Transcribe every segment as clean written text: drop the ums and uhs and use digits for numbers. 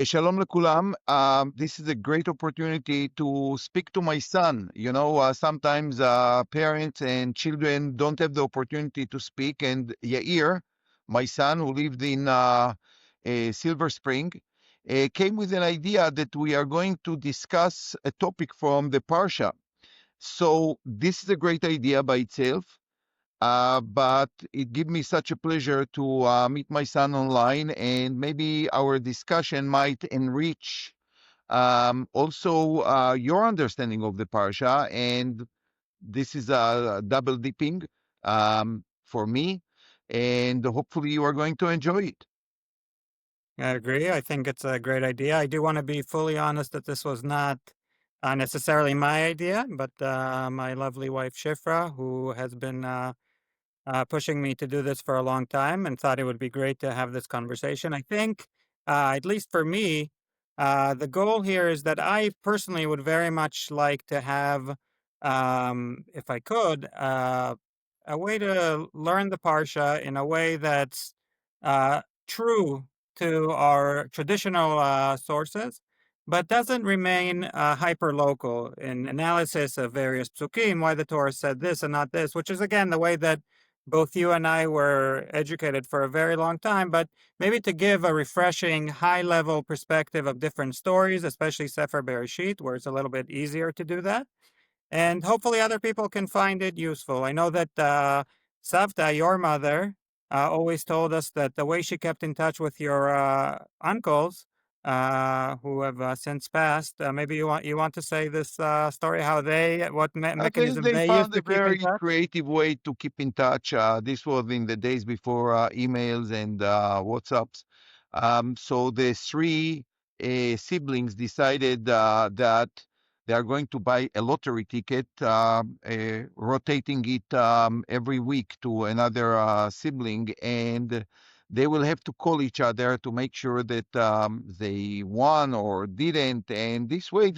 Shalom lekulam. This is a great opportunity to speak to my son. Sometimes parents and children don't have the opportunity to speak. And Yair, my son, who lived in Silver Spring, came with an idea that we are going to discuss a topic from the Parsha. So this is a great idea by itself. But it gives me such a pleasure to meet my son online, and maybe our discussion might enrich also your understanding of the parsha. And this is a double dipping for me, and hopefully you are going to enjoy it. I agree. I think it's a great idea. I do want to be fully honest that this was not necessarily my idea, but my lovely wife Shifra, who has been pushing me to do this for a long time and thought it would be great to have this conversation. I think, at least for me, the goal here is that I personally would very much like to have, if I could, a way to learn the Parsha in a way that's true to our traditional sources, but doesn't remain hyper local in analysis of various psukim, why the Torah said this and not this, which is again the way that both you and I were educated for a very long time, but maybe to give a refreshing high level perspective of different stories, especially Sefer Bereshit, where it's a little bit easier to do that. And hopefully other people can find it useful. I know that Savta, your mother, always told us that the way she kept in touch with your uncles, who have since passed, maybe you want to say this story, how what mechanism They they used found to a keep in very touch. creative way to keep in touch. This was in the days before emails and WhatsApps. So the three siblings decided that they are going to buy a lottery ticket, rotating it every week to another sibling, and they will have to call each other to make sure that they won or didn't. And this way,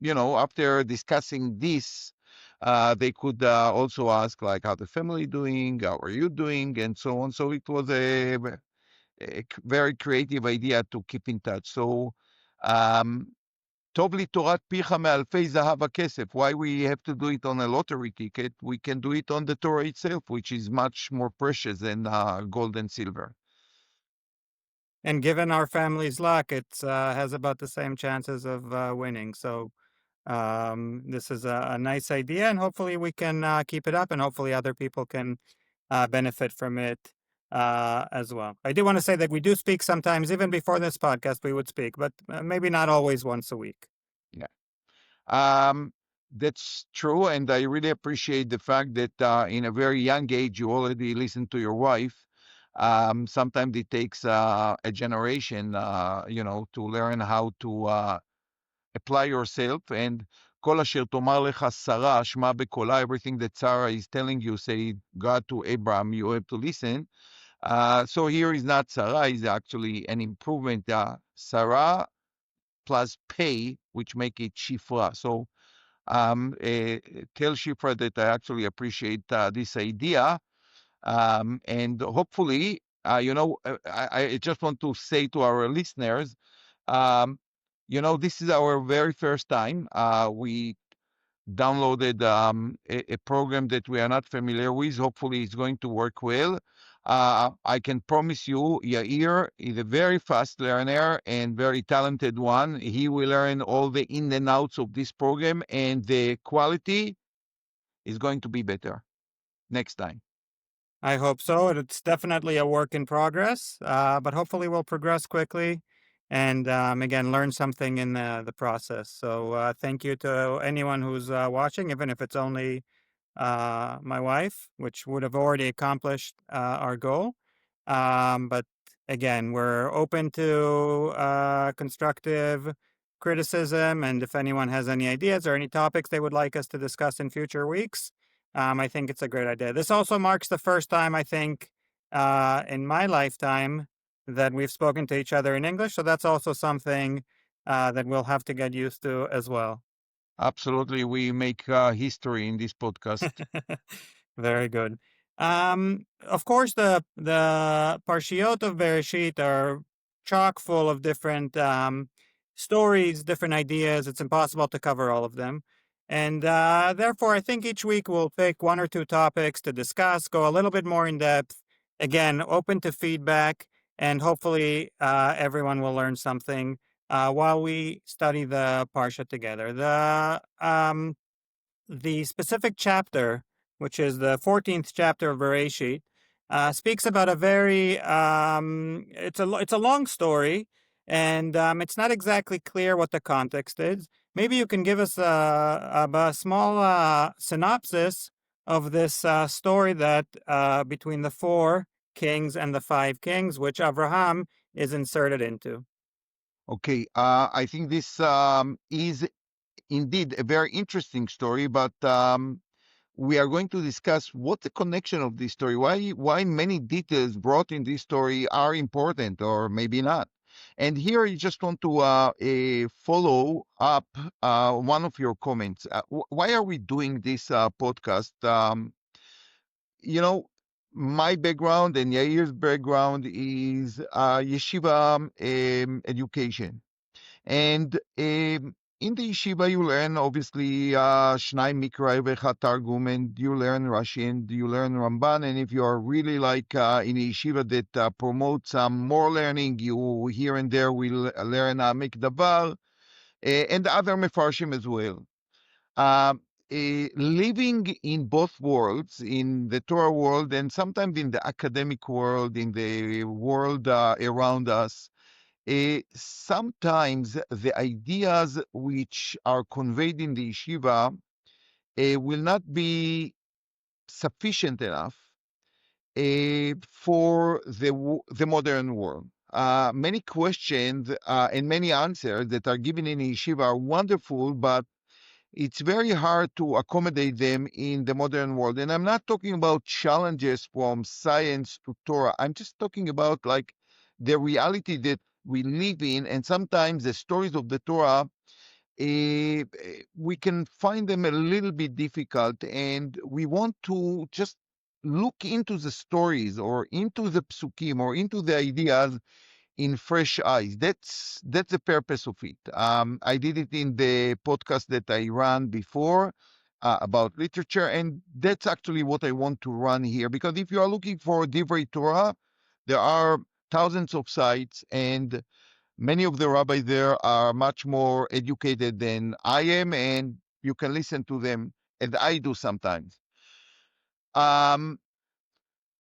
after discussing this, they could also ask, like, how the family doing, how are you doing, and so on. So it was a very creative idea to keep in touch. So, um, טוב לי תורת פיך מאלפי זהב הכסף. Why we have to do it on a lottery ticket? We can do it on the Torah itself, which is much more precious than gold and silver. And given our family's luck, it has about the same chances of winning. So this is a nice idea, and hopefully we can keep it up, and hopefully other people can benefit from it as well. I do want to say that we do speak sometimes, even before this podcast, we would speak, but maybe not always once a week. Yeah. Um, that's true, and I really appreciate the fact that in a very young age you already listen to your wife. Sometimes it takes a generation, to learn how to apply yourself. And כל אשר תאמר לך שרה, שמע בקולה, everything that Sarah is telling you, say God to Abraham, you have to listen. So here is not Sarah, is actually an improvement. Sarah plus pay, which make it Shifra. So tell Shifra that I actually appreciate this idea. And hopefully, I just want to say to our listeners, um, this is our very first time. We downloaded a program that we are not familiar with. Hopefully, it's going to work well. I can promise you, Yair is a very fast learner and very talented one. He will learn all the in and outs of this program, and the quality is going to be better next time. I hope so. It's definitely a work in progress, but hopefully we'll progress quickly and again learn something in the process. So thank you to anyone who's watching, even if it's only my wife, which would have already accomplished our goal. But again, we're open to constructive criticism, and if anyone has any ideas or any topics they would like us to discuss in future weeks, I think it's a great idea. This also marks the first time, I think, in my lifetime that we've spoken to each other in English. So that's also something that we'll have to get used to as well. Absolutely, we make history in this podcast. Very good. Of course, the Parshiot of Bereshit are chock full of different stories, different ideas. It's impossible to cover all of them. And therefore, I think each week we'll pick one or two topics to discuss, go a little bit more in depth. Again, open to feedback, and hopefully everyone will learn something while we study the Parsha together. The specific chapter, which is the 14th chapter of Bereshit, speaks about a very it's a long story, and it's not exactly clear what the context is. Maybe you can give us a small synopsis of this story that between the four kings and the five kings, which Abraham is inserted into. Okay, I think this is indeed a very interesting story, but we are going to discuss what the connection of this story, why many details brought in this story are important or maybe not. And here I just want to follow up one of your comments. Why are we doing this podcast? You know, my background and Yair's background is yeshiva education. And in the yeshiva, you learn obviously Shnai Mikra Vecha Targum, and you learn Rashi, and you learn Ramban. And if you are really like in a yeshiva that promotes more learning, you here and there will learn Mikdavar and other mefarshim as well. Uh, Living in both worlds, in the Torah world and sometimes in the academic world, in the world around us, sometimes the ideas which are conveyed in the yeshiva will not be sufficient enough for the modern world. Many questions and many answers that are given in yeshiva are wonderful, but it's very hard to accommodate them in the modern world. And I'm not talking about challenges from science to Torah. I'm just talking about like the reality that we live in, and sometimes the stories of the Torah, we can find them a little bit difficult, and we want to just look into the stories or into the psukim or into the ideas in fresh eyes. That's the purpose of it. I did it in the podcast that I ran before about literature, and that's actually what I want to run here. Because if you are looking for Divrei Torah, there are thousands of sites, and many of the rabbis there are much more educated than I am, and you can listen to them, and I do sometimes. Um,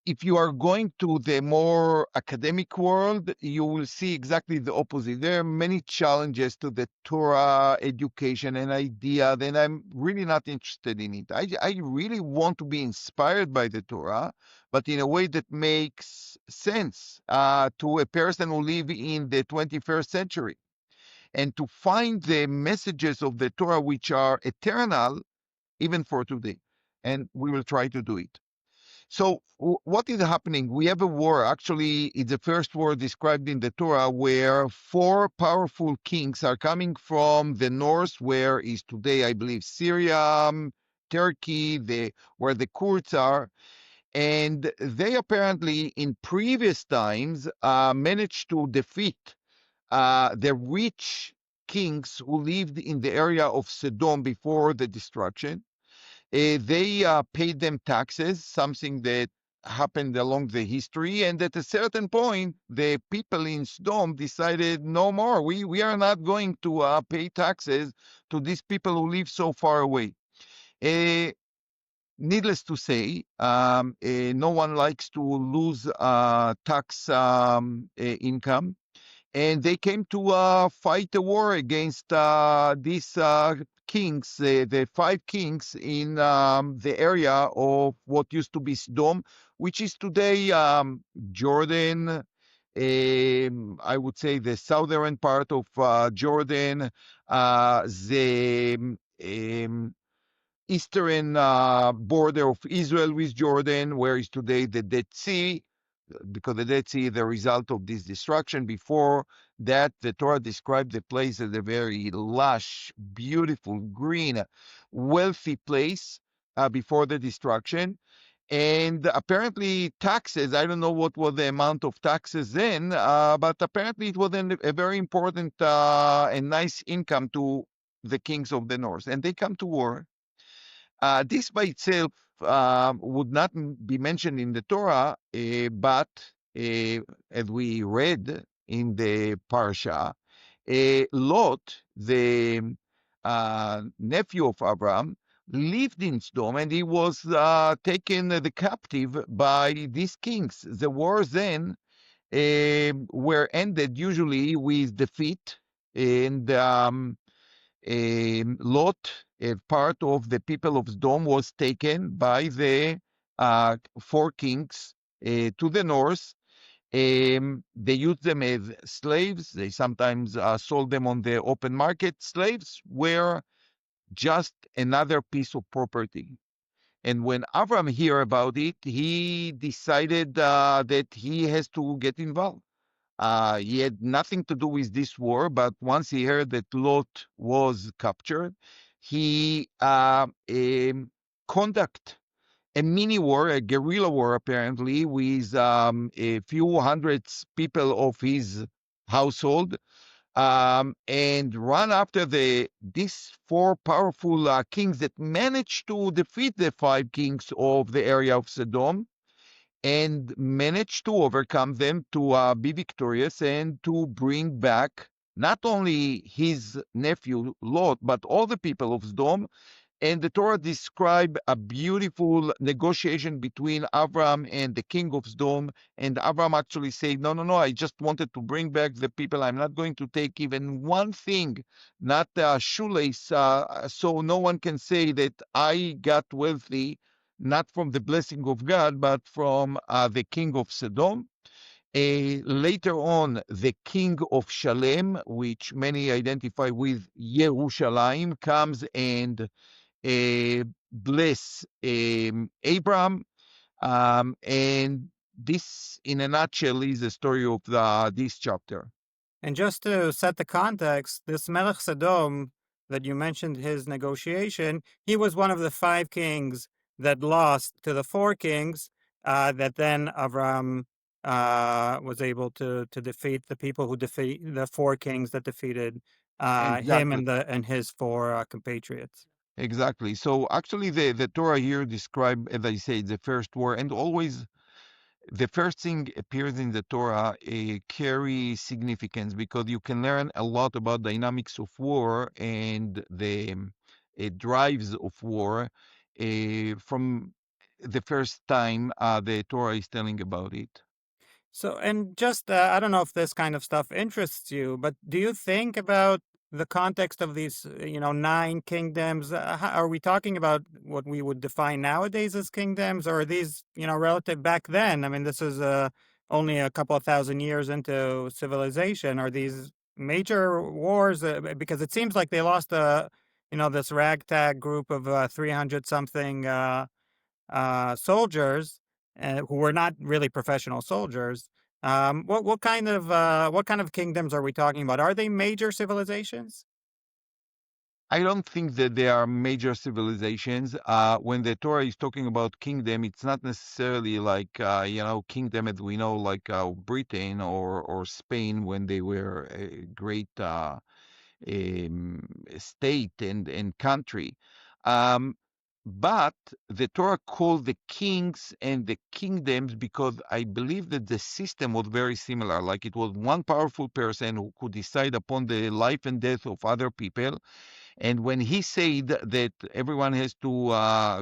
if you are going to the more academic world, you will see exactly the opposite. There are many challenges to the Torah education and idea, then I'm really not interested in it. I really want to be inspired by the Torah, but in a way that makes sense to a person who lives in the 21st century. And to find the messages of the Torah which are eternal, even for today. And we will try to do it. So what is happening? We have a war. Actually, it's the first war described in the Torah where four powerful kings are coming from the north, where is today, I believe, Syria, Turkey, where the Kurds are. And they apparently, in previous times, managed to defeat the rich kings who lived in the area of Sodom before the destruction. They paid them taxes, something that happened along the history. And at a certain point, the people in Sodom decided no more. We are not going to pay taxes to these people who live so far away. Needless to say, no one likes to lose tax income, and they came to fight a war against these kings, the five kings in the area of what used to be Sodom, which is today Jordan. I would say the southern part of Jordan, the eastern border of Israel with Jordan, where is today the Dead Sea, because the Dead Sea is the result of this destruction. Before that, the Torah described the place as a very lush, beautiful, green, wealthy place before the destruction. And apparently taxes, I don't know what was the amount of taxes then, but apparently it was a very important and nice income to the kings of the north. And they come to war. This by itself would not be mentioned in the Torah, but uh, as we read in the Parsha, Lot, the nephew of Abraham, lived in Sodom and he was taken the captive by these kings. The wars then were ended usually with defeat, and Lot, a part of the people of Sodom, was taken by the four kings to the north. They used them as slaves. They sometimes sold them on the open market. Slaves were just another piece of property. And when Avram heard about it, he decided that he has to get involved. He had nothing to do with this war, but once he heard that Lot was captured, he conducted a mini war, a guerrilla war, apparently, with a few hundreds people of his household, and run after these four powerful kings that managed to defeat the five kings of the area of Sodom and managed to overcome them to be victorious and to bring back not only his nephew Lot, but all the people of Sodom. And the Torah describes a beautiful negotiation between Avram and the king of Sodom. And Avram actually said, no, no, no, I just wanted to bring back the people. I'm not going to take even one thing, not a shoelace, so no one can say that I got wealthy, not from the blessing of God, but from the king of Sodom. Later on, the king of Shalem, which many identify with Yerushalayim, comes and bless Abraham. And this, in a nutshell, is the story of this chapter. And just to set the context, this Melech Sodom that you mentioned his negotiation, he was one of the five kings that lost to the four kings that then Avram was able to defeat the people who defeat the four kings that defeated him Exactly. and his four compatriots. Exactly. So actually, the Torah here describe, as I say, the first war, and always the first thing appears in the Torah carry significance because you can learn a lot about dynamics of war and the drives of war from the first time the Torah is telling about it. So, and just, I don't know if this kind of stuff interests you, but do you think about the context of these, nine kingdoms? Are we talking about what we would define nowadays as kingdoms, or are these, relative back then? I mean, this is only a couple of thousand years into civilization. Are these major wars? Because it seems like they lost, this ragtag group of 300 something soldiers who were not really professional soldiers. What kind of kingdoms are we talking about? Are they major civilizations? I don't think that they are major civilizations. When the Torah is talking about kingdom, it's not necessarily like kingdom as we know, like Britain or Spain when they were a great state and country. Um, but the Torah called the kings and the kingdoms because I believe that the system was very similar. Like it was one powerful person who could decide upon the life and death of other people, and when he said that everyone has to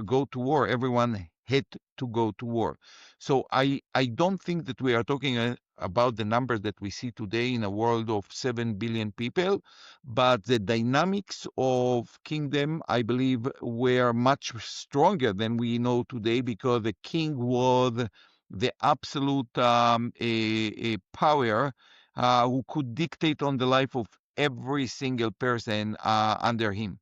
go to war, everyone had to go to war. So I don't think that we are talking about the numbers that we see today in a world of 7 billion people, but the dynamics of kingdom, I believe, were much stronger than we know today because the king was the absolute a power who could dictate on the life of every single person under him.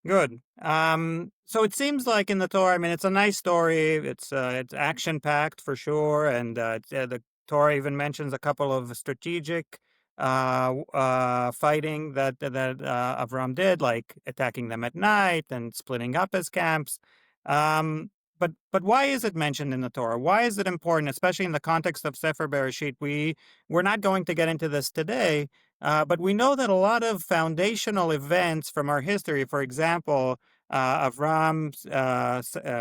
Good. So it seems like in the Torah, I mean, it's a nice story. It's action packed for sure, and the Torah even mentions a couple of strategic fighting that Avram did, like attacking them at night and splitting up his camps. But why is it mentioned in the Torah? Why is it important, especially in the context of Sefer Bereshit? We're not going to get into this today, but we know that a lot of foundational events from our history, for example, Avram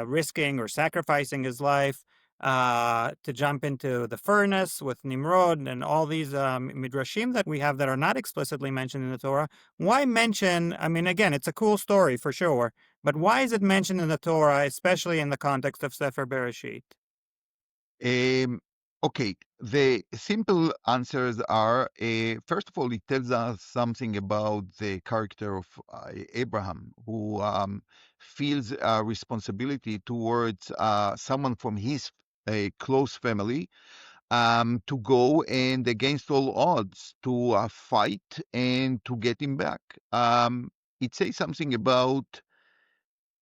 risking or sacrificing his life to jump into the furnace with Nimrod, and all these midrashim that we have that are not explicitly mentioned in the Torah. Why mention? I mean, again, it's a cool story for sure. But why is it mentioned in the Torah, especially in the context of Sefer Bereshit? Um, okay, the simple answers are first of all, it tells us something about the character of Abraham, who feels a responsibility towards someone from his close family to go and against all odds to fight and to get him back. It says something about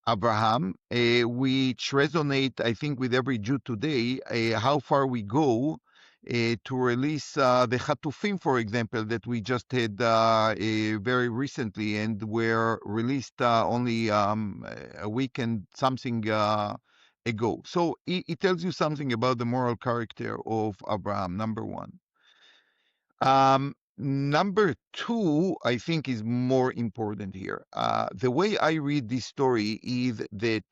Abraham, which resonate, I think, with every Jew today, how far we go to release the Hatufim, for example, that we just had very recently and were released only a week and something ago. So it tells you something about the moral character of Abraham, number one. Number two, I think, is more important here. The way I read this story is that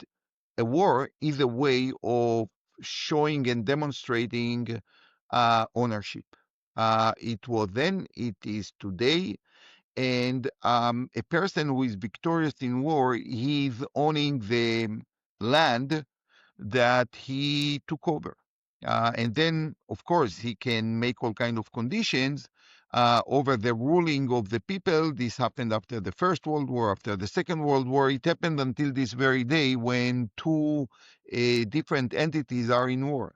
a war is a way of showing and demonstrating ownership. It was then, it is today, and a person who is victorious in war, he's owning the land that he took over. And then, of course, he can make all kind of conditions over the ruling of the people. This happened after the First World War, after the Second World War. It happened until this very day when two different entities are in war.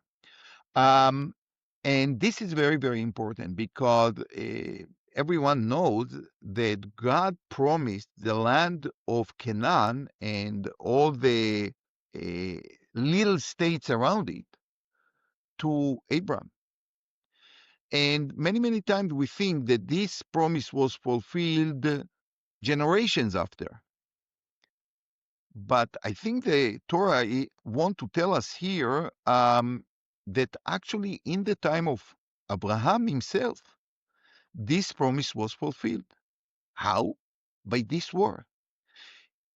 Um, and this is very, very important because everyone knows that God promised the land of Canaan and all the uh, little states around it to Abraham. And many, many times we think that this promise was fulfilled generations after. But I think the Torah want to tell us here that actually in the time of Abraham himself, this promise was fulfilled. How? By this war.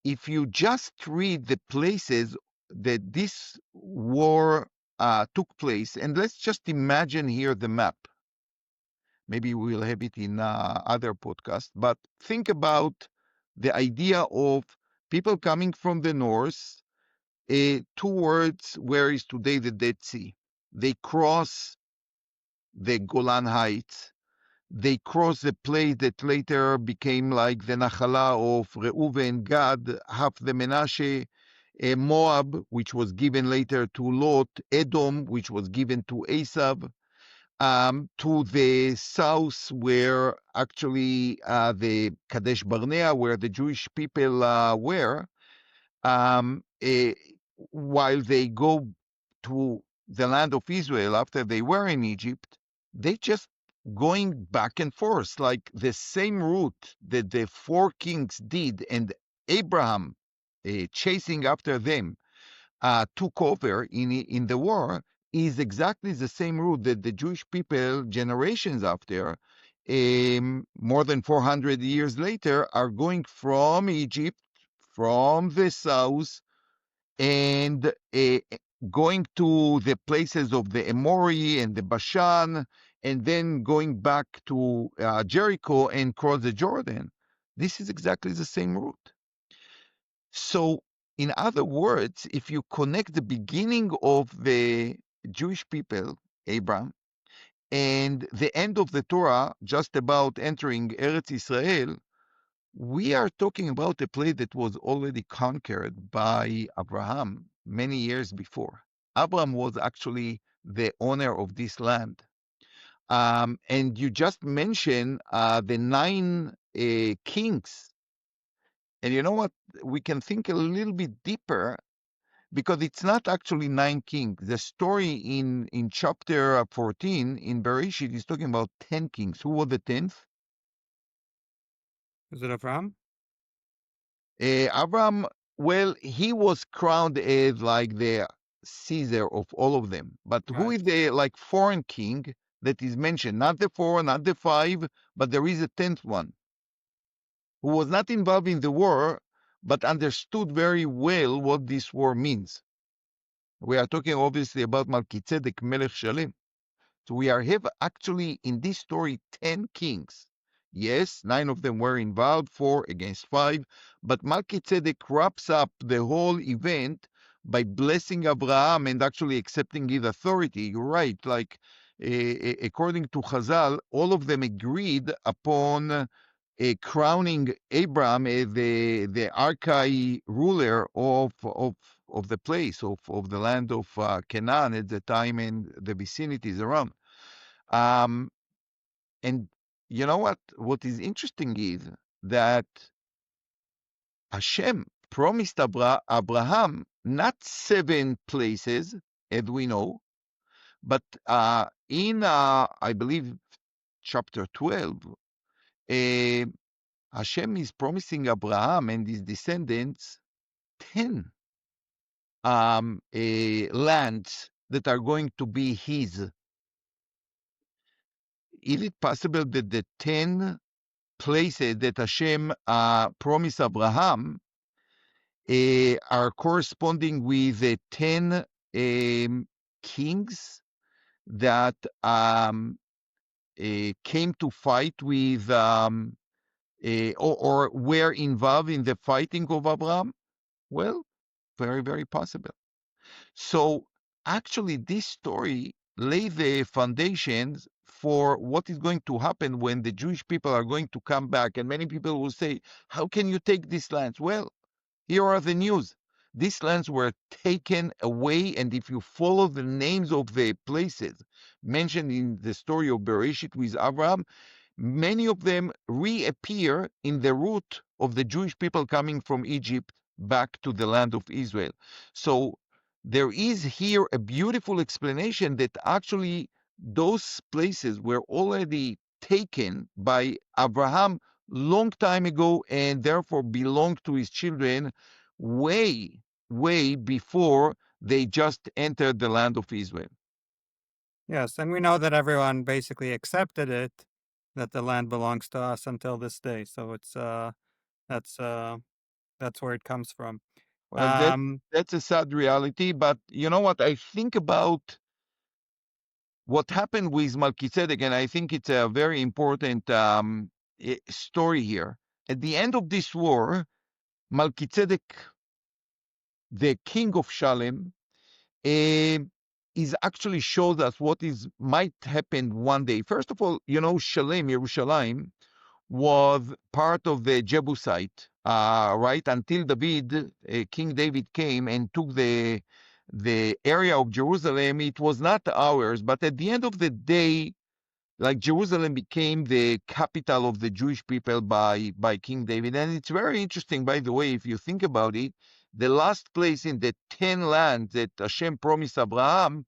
If you just read the places that this war took place, and let's just imagine here the map. Maybe we'll have it in other podcasts, but think about the idea of people coming from the north towards where is today the Dead Sea. They cross the Golan Heights. They cross the place that later became like the Nachala of Reuven, Gad, half the Menashe, Moab, which was given later to Lot, Edom, which was given to Esav, to the south, where actually the Kadesh Barnea, where the Jewish people were, eh, while they go to the land of Israel after they were in Egypt, they just going back and forth, like the same route that the four kings did, and Abraham chasing after them took over in the war, is exactly the same route that the Jewish people generations after, more than 400 years later, are going from Egypt, from the south, and going to the places of the Amori and the Bashan, and then going back to Jericho and cross the Jordan. This is exactly the same route. So, in other words, if you connect the beginning of the Jewish people, Abraham, and the end of the Torah, just about entering Eretz Israel, we are talking about a place that was already conquered by Abraham many years before. Abraham was actually the owner of this land. And you just mentioned the nine kings. And you know what? We can think a little bit deeper because it's not actually nine kings. The story in chapter 14 in Bereshit is talking about 10 kings. Who was the 10th? Is it Avram? Abraham, well, he was crowned as like the Caesar of all of them. But who Right. is the like foreign king that is mentioned? Not the 4, not the 5, but there is a 10th one who was not involved in the war, but understood very well what this war means. We are talking obviously about Melchizedek Melech Shalem. So we have actually in this story 10 kings. Yes, 9 of them were involved, 4 against 5, but Melchizedek wraps up the whole event by blessing Abraham and actually accepting his authority. You're right, like according to Chazal, all of them agreed upon crowning Abraham as the archai ruler of the place, of the land of Canaan at the time and the vicinities around. And you know what? What is interesting is that Hashem promised Abraham not 7 places, as we know, but in, I believe, chapter 12, Hashem is promising Abraham and his descendants 10 lands that are going to be his. Is it possible that the 10 places that Hashem promised Abraham are corresponding with the 10 kings that came to fight with or were involved in the fighting of Abraham? Well, very, very possible. So actually, this story lay the foundations for what is going to happen when the Jewish people are going to come back. And many people will say, how can you take these lands? Well, here are the news. These lands were taken away, and if you follow the names of the places mentioned in the story of Bereshit with Abraham, many of them reappear in the route of the Jewish people coming from Egypt back to the land of Israel. So there is here a beautiful explanation that actually those places were already taken by Abraham long time ago and therefore belonged to his children way, way before they just entered the land of Israel. Yes, and we know that everyone basically accepted it, that the land belongs to us until this day. So it's that's uh that's where it comes from. Well, Um, that's a sad reality, but you know what? I think about what happened with Melchizedek, and I think it's a very important story here. At the end of this war, Melchizedek, the king of Shalem, eh, is actually shows us what is might happen one day. First of all, you know, Shalem, Yerushalayim, was part of the Jebusite, right? Until David, King David came and took the area of Jerusalem, it was not ours. But at the end of the day, like Jerusalem became the capital of the Jewish people by King David. And it's very interesting, by the way, if you think about it, the last place in the 10 lands that Hashem promised Abraham,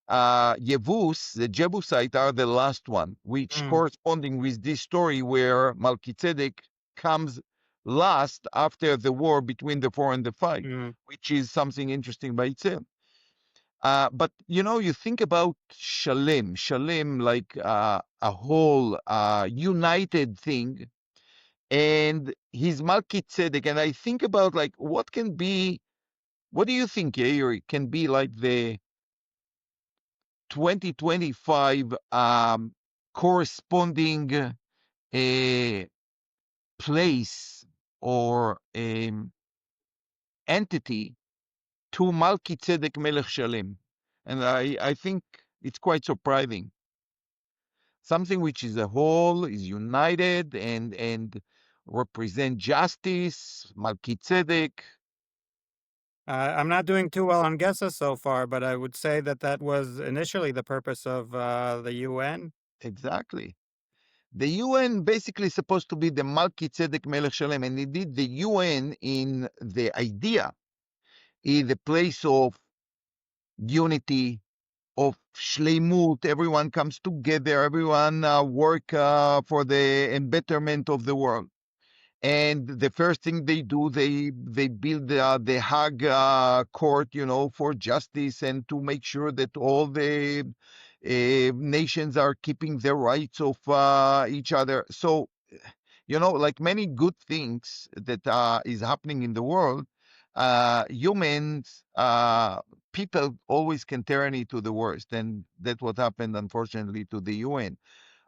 Yevus, the Jebusite, are the last one, which mm, corresponding with this story where Melchizedek comes last after the war between the 4 and the 5, mm. which is something interesting by itself. But you know, you think about Shalem like a whole united thing, and his Melchizedek, and I think about like what can be, what do you think, Yair, can be like the 2025 corresponding place or entity to Melchizedek Melech Shalem? And I think it's quite surprising. Something which is a whole, is united and represent justice, Melchizedek. I'm not doing too well on guesses so far, but I would say that that was initially the purpose of the UN. Exactly. The UN basically supposed to be the Melchizedek Melech Shalem, and indeed the UN in the idea is the place of unity, of shleimut. Everyone comes together, everyone work for the betterment of the world. And the first thing they do, they build the Hague court, for justice and to make sure that all the nations are keeping the rights of each other. So, like many good things that is happening in the world, humans, people always can turn it to the worst, and that's what happened, unfortunately, to the UN.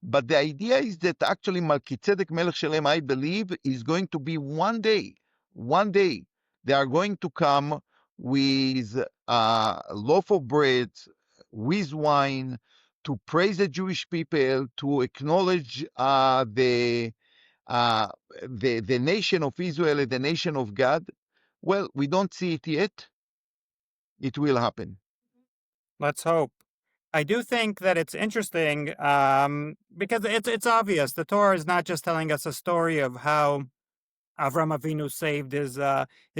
But the idea is that actually Melchizedek Melech Shalem, I believe, is going to be one day, they are going to come with a loaf of bread, with wine, to praise the Jewish people, to acknowledge uh, the nation of Israel and the nation of God. Well, we don't see it yet. It will happen. Let's hope. I do think that it's interesting because it's obvious. The Torah is not just telling us a story of how Avram Avinu saved his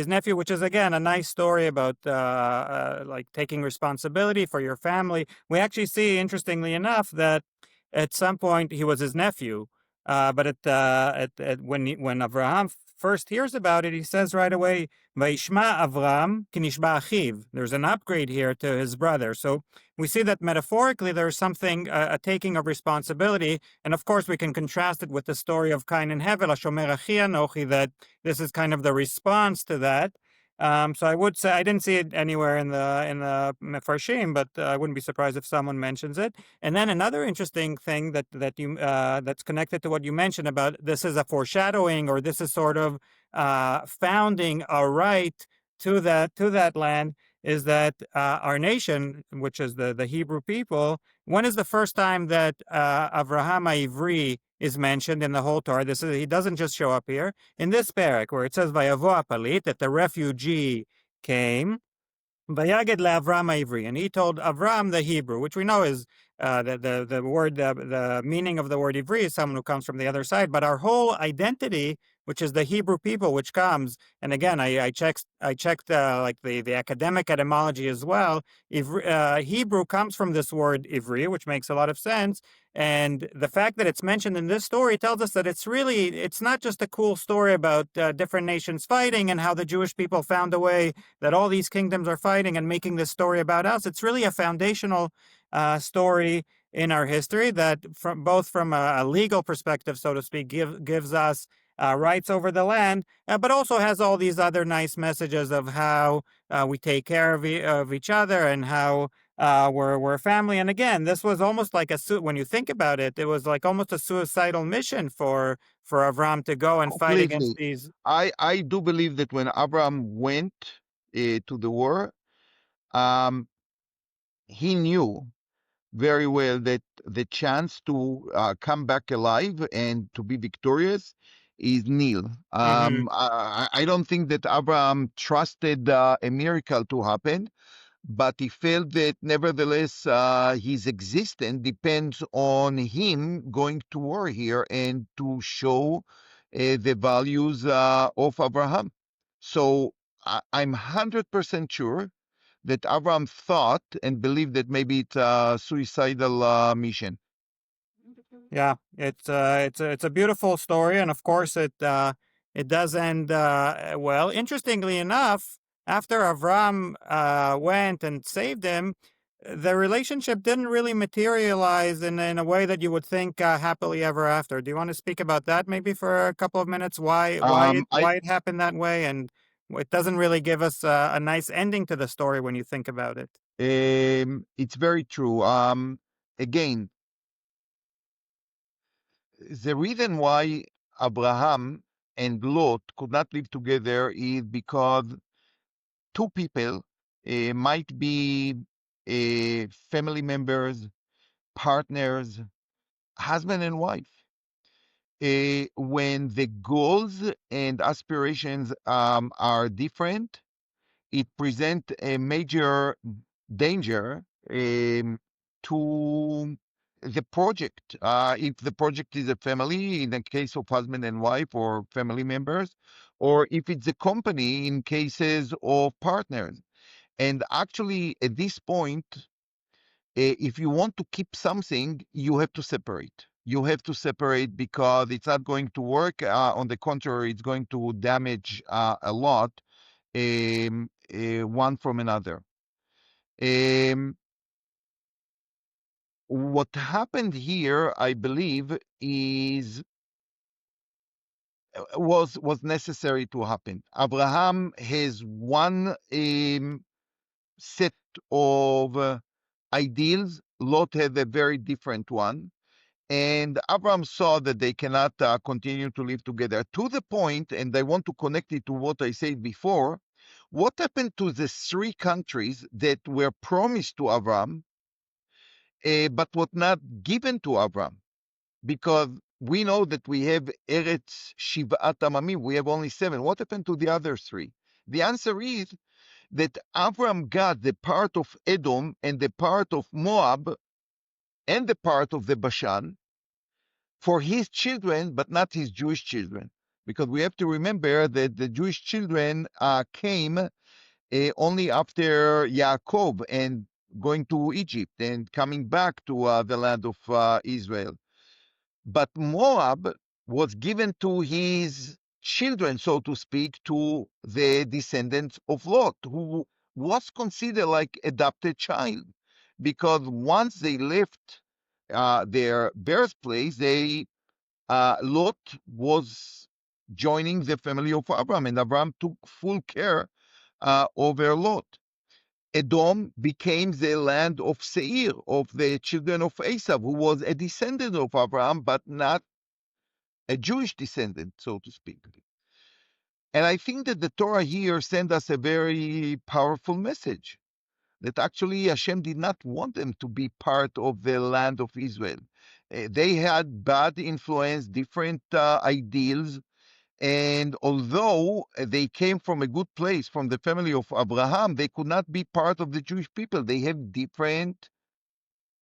nephew, which is again a nice story about like taking responsibility for your family. We actually see, interestingly enough, that at some point he was his nephew, but when Avraham first hears about it, he says right away, "Vayishma Avram kinishba achiv." There's an upgrade here to his brother. So we see that metaphorically there's something a taking of responsibility, and of course we can contrast it with the story of Cain and Hevel, Hashomer achi anochi, that this is kind of the response to that. So I would say I didn't see it anywhere in the Mefarshim, but I wouldn't be surprised if someone mentions it. And then another interesting thing that's connected to what you mentioned about this is a foreshadowing, or this is sort of founding a right to that land, is that our nation, which is the Hebrew people, when is the first time that Avraham Ivri is mentioned in the whole Torah? He doesn't just show up here in this parak where it says Vayavo Apalit, that the refugee came. Vayaged leAvram Ivri, and he told Avram the Hebrew, which we know is the word, the meaning of the word Ivri is someone who comes from the other side. But our whole identity, which is the Hebrew people, which comes, and again, I checked like the academic etymology as well. Hebrew comes from this word Ivri, which makes a lot of sense. And the fact that it's mentioned in this story tells us that it's not just a cool story about different nations fighting and how the Jewish people found a way that all these kingdoms are fighting and making this story about us. It's really a foundational story in our history that, both from a legal perspective, so to speak, gives us rights over the land, but also has all these other nice messages of how we take care of each other and how we're a family. And again, this was almost like when you think about it, it was like almost a suicidal mission for Avram to go and fight against Completely. these. I do believe that when Abraham went to the war, um, he knew very well that the chance to come back alive and to be victorious is nil. Hmm. I don't think that Abraham trusted a miracle to happen, but he felt that nevertheless his existence depends on him going to war here and to show the values of Abraham. So I'm 100% sure that Abraham thought and believed that maybe it's a suicidal mission. Yeah, it's a beautiful story, and of course it does end well. Interestingly enough, after Avram went and saved him, the relationship didn't really materialize in a way that you would think happily ever after. Do you want to speak about that maybe for a couple of minutes? I Why it happened that way, and it doesn't really give us a nice ending to the story when you think about it. It's very true. Again, the reason why Abraham and Lot could not live together is because two people might be family members, partners, husband and wife. When the goals and aspirations are different, it presents a major danger to the project. If the project is a family, in the case of husband and wife or family members, or if it's a company in cases of partners. And actually, at this point, if you want to keep something, you have to separate. you have to separate because it's not going to work. On the contrary, it's going to damage a lot one from another. What happened here, I believe, is was necessary to happen. Abraham has one set of ideals. Lot had a very different one. And Abraham saw that they cannot continue to live together to the point, and I want to connect it to what I said before. What happened to the three countries that were promised to Abraham, but was not given to Abraham? Because we know that we have Eretz Shivat Amamim, we have only 7. What happened to the other 3? The answer is that Abraham got the part of Edom and the part of Moab and the part of the Bashan for his children, but not his Jewish children. Because we have to remember that the Jewish children came only after Yaakov and going to Egypt and coming back to the land of Israel. But Moab was given to his children, so to speak, to the descendants of Lot, who was considered like adopted child. Because once they left their birthplace, Lot was joining the family of Abraham, and Abraham took full care over Lot. Edom became the land of Seir, of the children of Esau, who was a descendant of Abraham, but not a Jewish descendant, so to speak. And I think that the Torah here sends us a very powerful message that actually Hashem did not want them to be part of the land of Israel. They had bad influence, different ideals, and although they came from a good place, from the family of Abraham, they could not be part of the Jewish people. They have different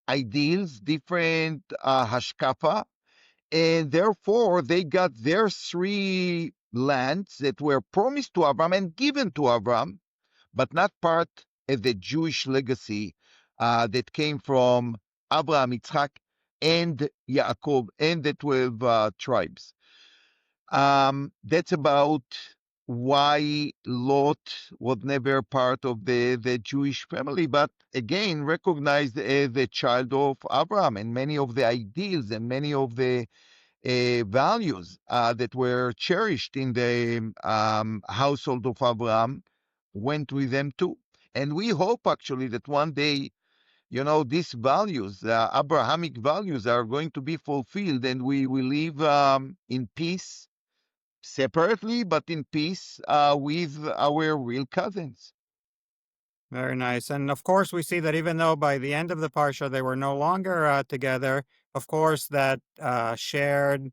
ideals, different hashkafa, and therefore they got their 3 lands that were promised to Abraham and given to Abraham, but not part of the Jewish legacy that came from Abraham, Yitzhak, and Yaakov, and the 12 tribes. That's about why Lot was never part of the Jewish family, but again recognized as a child of Abraham, and many of the ideals and many of the values that were cherished in the household of Abraham went with them too. And we hope actually that one day, these values, Abrahamic values, are going to be fulfilled, and we will live in peace, separately, but in peace with our real cousins. Very nice. And of course, we see that even though by the end of the Parsha they were no longer together, of course, that shared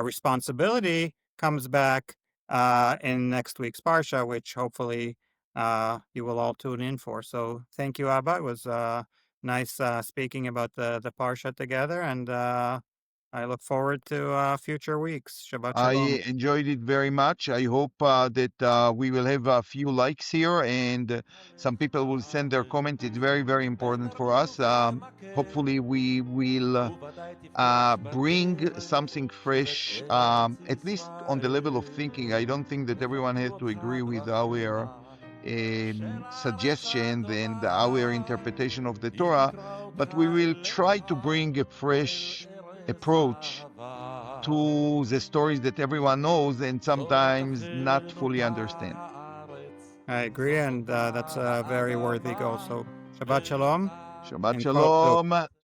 responsibility comes back in next week's Parsha, which hopefully you will all tune in for. So thank you, Abba. It was nice speaking about the Parsha together, and I look forward to future weeks. Shabbat I Shalom. enjoyed it very much. I hope that we will have a few likes here, and some people will send their comments. It's very, very important for us. Hopefully, we will bring something fresh, at least on the level of thinking. I don't think that everyone has to agree with our suggestions and our interpretation of the Torah, but we will try to bring a fresh approach to the stories that everyone knows and sometimes not fully understand. I agree, and that's a very worthy goal. So Shabbat Shalom Shabbat and Kol Tov. Shalom.